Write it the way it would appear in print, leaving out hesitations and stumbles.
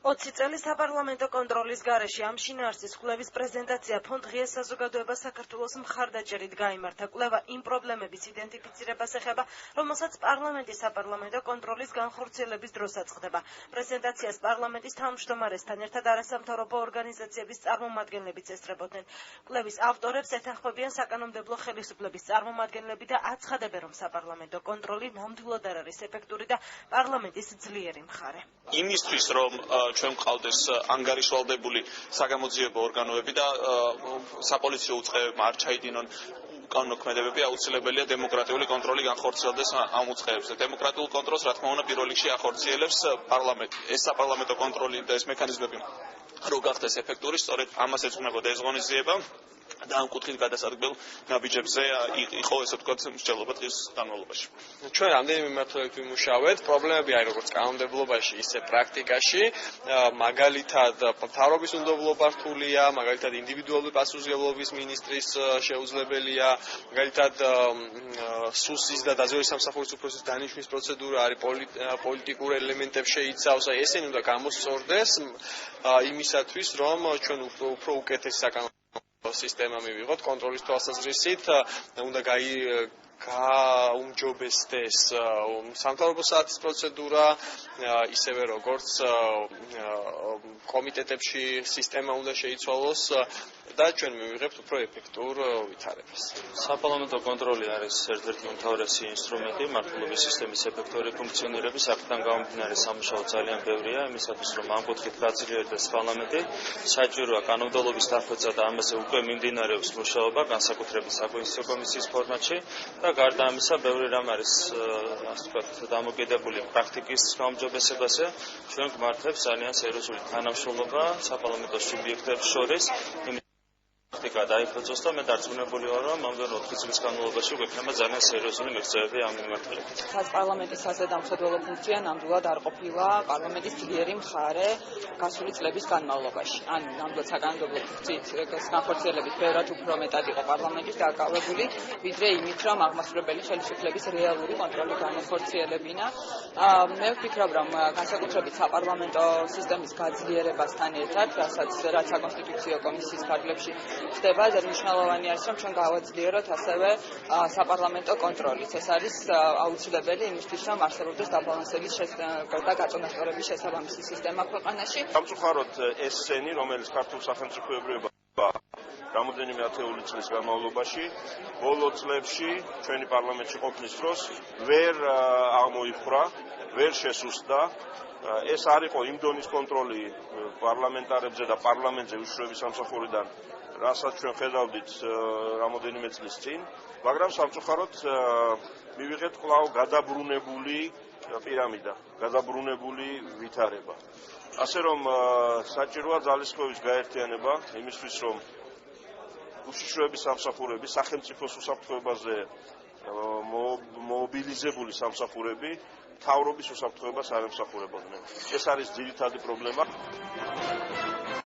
20 წელი საპარლამენტო კონტროლის გარეშე ამ შინაარსის კვლევის პრეზენტაცია ფონდ ღია საზოგადოება საქართველოს მხარდაჭერით გაიმართა. კვლევა იმ პრობლემების იდენტიფიცირებას ეხება, რომელსაც პარლამენტის საპარლამენტო კონტროლის განხორციელების დროსაც ხდება. პრეზენტაციას პარლამენტის თავმჯდომარესთან ერთად არასამთავრობო ორგანიზაციების წარმომადგენლებიც ესწრებოდნენ. კვლევის ავტორებს ეთანხმებიან საკანონმდებლო ხელისუფლების წარმომადგენლები და აცხადებენ, რომ საპარლამენტო კონტროლი ნამდვილად არ არის ეფექტური და პარლამენტის ძლიერი მხარე. იმისთვის, რომ ჩვენ გყავდეს ანგარიშვალდებული საგამოძიებო ორგანოები და საპოლიციო უწყებებმა არ ჩაიდინონ კანონმოქმედებები, აუცილებელია დემოკრატიული კონტროლი განხორციელდეს ამ უწყებებზე. დემოკრატიულ კონტროლს, რა თქმა უნდა, პირველ რიგში ახორციელებს პარლამენტი. ეს საპარლამენტო კონტროლი და ეს მექანიზმები რო გახდეს ეფექტური, სწორედ ამას ეძღვნებოდა ეს ღონისძიება და ამ კუთხით გადასარგებელ ნაბიჯებზე იყო, ესე ვთქვათ, მსჯელობა დღის განმავლობაში. ჩვენ რამდენიმე მიმართულებით ვიმუშავეთ, პრობლემები არის როგორც კანონმდებლობაში, ისე პრაქტიკაში, მაგალითად მთავრობის უნდობლობა რთულია, მაგალითად ინდივიდუალური პასუხისმგებლობის მინისტრის შეუძლებელია, მაგალითად სუსის და დაზვერვის სამსახურის უფროსის დანიშვნის პროცედურა არის პოლიტიკურ ელემენტებს შეიცავს, ესენი უნდა გამოსწორდეს იმისათვის, რომ ჩვენ უფრო უკეთესი საკანონმდებლო სისტემა მივიღოთ კონტროლის თვალსაზრისით, უნდა გაუმჯობესდეს სამთავრობო საათის პროცედურა, ისევე როგორც კომიტეტებში სისტემა უნდა შეიცვალოს და ჩვენ მივიღებთ უფრო ეფექტურ ვითარებას. საპარლამენტო კონტროლი არის ერთ-ერთი უმთავრესი ინსტრუმენტი მართლობის სისტემის ეფექტური ფუნქციონირების. აქედან გამომდინარე სამუშაო ძალიან ბევრია იმისათვის, რომ ამ კუთხით გაძლიერდეს პარლამენტი. საჭიროა კანონმდებლობის დახვეწა და ამაზე უკვე მიმდინარეობს მუშაობა განსაკუთრებით საკონსტიტუციო კომისიის ფორმატში და გარდა ამისა ბევრი რამ არის ასე ვთქვათ დამოკიდებული პრაქტიკის გაუმჯობესებაზე. ჩვენ გვმართებს ძალიან სერიოზული თანამშრომლობა საპარლამენტო სუბიექტებს შორის. პრაქტიკა დაიფუძოს და მე დარწმუნებული ვარ, რომ მომდევნო 4 წლის განმავლობაში გვექნება ძალიან სერიოზული მიღწევები ამ მიმართულებით. პარლამენტის საზედამხედველო ფუნქცია ნამდვილად არ ყოფილა პარლამენტის ძლიერი მხარე გასული წლების განმავლობაში. ანუ ნამდვილად საკანონმდებლო ფუნქციის განხორციელებით ბევრად უფრო მეტად იყო პარლამენტის დაკავებული, ვიდრე იმით, რომ აღმასრულებელი ხელისუფლების რეალური კონტროლი განახორციელებინა. მე ვფიქრობ, რომ განსაკუთრებით საპარლამენტო სისტემის გაძლიერებასთან ერთად, რაც საკონსტიტუციო კომისიის ფარგლებში ხდება, მნიშვნელოვანი არის, რომ ჩვენ გავაძლიეროთ ასევე საპარლამენტო კონტროლიც. ეს არის აუცილებელი იმისთვის, რომ არსებობდეს დაბალანსების და გაწონასწორების შესაბამისი სისტემა ქვეყანაში. სამწუხაროდ ეს სცენი, რომელიც ქართულ სახელმწიფოებრიობა რამოდენიმე ათეული წლის განმავლობაში, ბოლო წლებში ჩვენი პარლამენტში ყოფნის დროს ვერ აღმოიფხვრა, ვერ შესუსტდა. ეს არ იყო იმ დონის კონტროლი პარლამენტარებზე და პარლამენტზე უშუალო სამსახურიდან, რასაც ჩვენ ხედავდით რამოდენიმე წლის წინ, მაგრამ სამწუხაროდ მივიღეთ კვლავ გადაბრუნებული პირამიდა, გადაბრუნებული ვითარება. ასე რომ საჭიროა ძალისხმევის გაერთიანება იმისთვის, რომ უშიშროების სამსახურები, სახელმწიფოს უსაფრთხოებაზე მობილიზებული სამსახურები მთავრობის უსაფრთხოებას არ ემსახურებოდნენ. ეს არის ძირითადი პრობლემა.